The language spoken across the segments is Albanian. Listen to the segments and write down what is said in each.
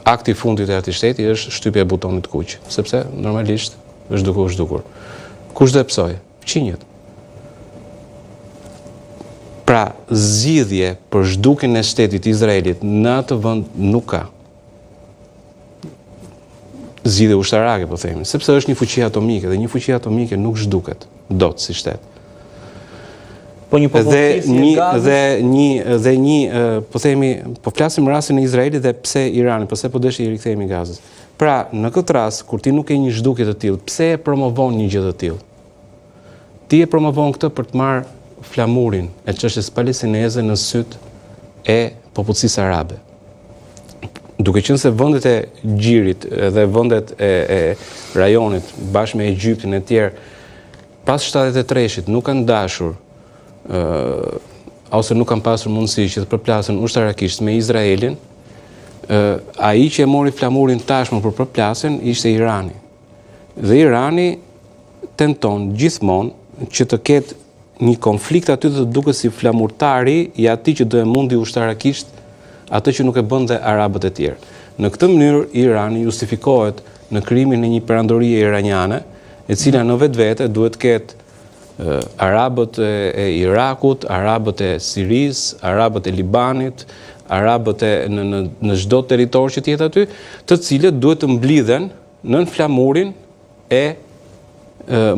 akti fundit e atij shteti është shtypja e butonit kuq, sepse normalisht është duke u zhdukur. Kush do e psoj? Fqinjet. Pra, zgjidhje për zhdukjen e shtetit Izraelit në atë vend nuk ka. Zgjidhje ushtarake, po themi, sepse është një fuqi atomike dhe një fuqi atomike nuk zhduket dot si shtet. Po një po themi, po flasim rastin e Izraelit dhe pse Irani, pse po desh i rikthehemi Gazës. Pra, në këtë rast, kur ti nuk ke një zhdukje të tillë, pse e promovon një gjë të tillë? Ti e promovon këtë për të marrë flamurin e çështjes palestineze në syt e popullsisë arabe. Duke qenë se vendet e Gjirit dhe vendet e rajonit bashkë me Egjiptin e tjerë pas 73-shit nuk kanë dashur ose nuk kanë pasur mundësi që të përplasen ushtarakisht me Izraelin, ai që e mori flamurin tashmë për përplasjen ishte Irani. Dhe Irani tenton gjithmonë që të ketë një konflikt aty të duket si flamurtari i atij që do e mundi ushtarakisht atë që nuk e bën dhe arabët e tjerë. Në këtë mënyrë Irani justifikohet në krijimin e një perandorie iraniane, e cila në vetvete duhet të ketë arabët e Irakut, arabët e Sirisë, arabët e Libanit, arabët në çdo territor që të jetë aty, të cilët duhet të mblidhen nën flamurin e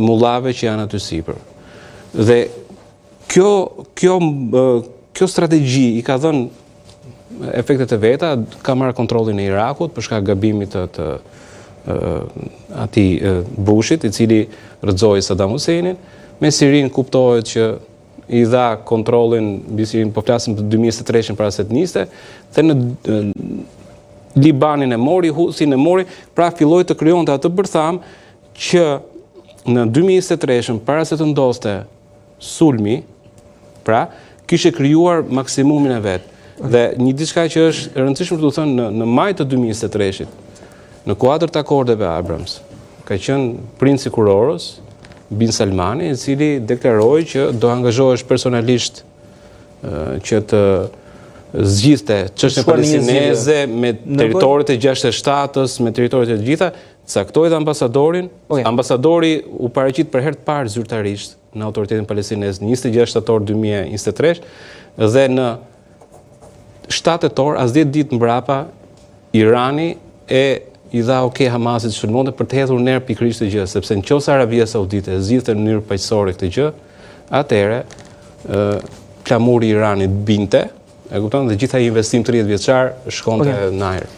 mullave që janë aty sipër. Dhe kjo strategji i ka dhënë efektet e veta, ka marrë kontrollin e Irakut për shkak gabimit të atij Bushit, i cili rrëzoi Saddam Husseinin. Me Sirin kuptohet që i dha kontrollin mbi Sirin, po flasim për 2023-shin para se të niste, dhe në Libanin e mori, Husin e mori, pra filloi të krijonte atë bërtham që në 2023-shin para se të ndoste sulmi, pra kishte krijuar maksimumin e vet. Dhe një diçka që është rëndësishme të thënë në maj të 2023-shit, në kuadër të akordeve Abrams, ka qenë princi kurorës Bin Salmani, i cili deklaroi që do angazhohesh personalisht që të zgjidhte çështjen palestineze me territoret e 67-s, me territoret e gjitha, caktoi dhe ambasadorin. Ambasadori u paraqit për herë të parë zyrtarisht në autoritetin palestinez në 26 shtator 2023 dhe në 7 tetor, as 10 ditë mbrapa, Irani i dha Hamasit sulmonte për të hedhur ner pikërisht të gjë, sepse nëse Arabia Saudite zgjidhte në mënyrë paqësore këtë gjë, atëherë flamuri i Iranit binte, e kupton, dhe gjithaj investim 30 vjeçar shkonte në ajër.